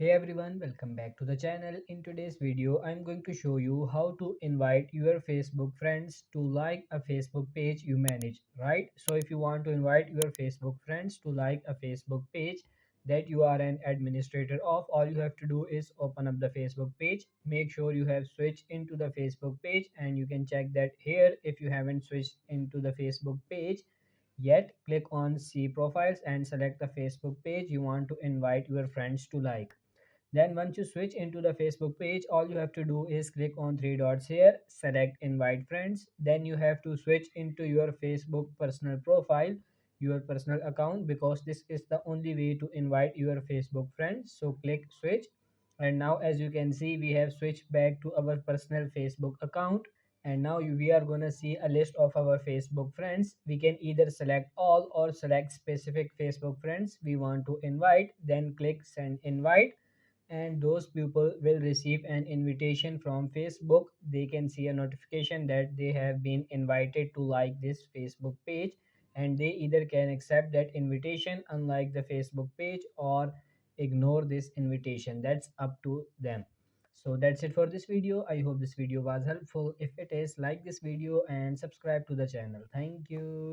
Hey everyone, welcome back to the channel. In today's video, I'm going to show you how to invite your Facebook friends to like a Facebook page you manage, right? So if you want to invite your Facebook friends to like a Facebook page that you are an administrator of, all you have to do is open up the Facebook page. Make sure you have switched into the Facebook page and you can check that here if you haven't switched into the Facebook page yet. Click on see profiles and select the Facebook page you want to invite your friends to like. Then once you switch into the Facebook page, all you have to do is click on three dots here, select invite friends. Then you have to switch into your Facebook personal profile, your personal account, because this is the only way to invite your Facebook friends. So click switch. And now as you can see, we have switched back to our personal Facebook account. And now we are gonna see a list of our Facebook friends. We can either select all or select specific Facebook friends we want to invite. Then click send invite, and those people will receive an invitation from Facebook. They can see a notification that they have been invited to like this Facebook page, and they either can accept that invitation, unlike the Facebook page, or ignore this invitation. That's up to them. So that's it for this video. I hope this video was helpful. If it is, like this video and subscribe to the channel. Thank you.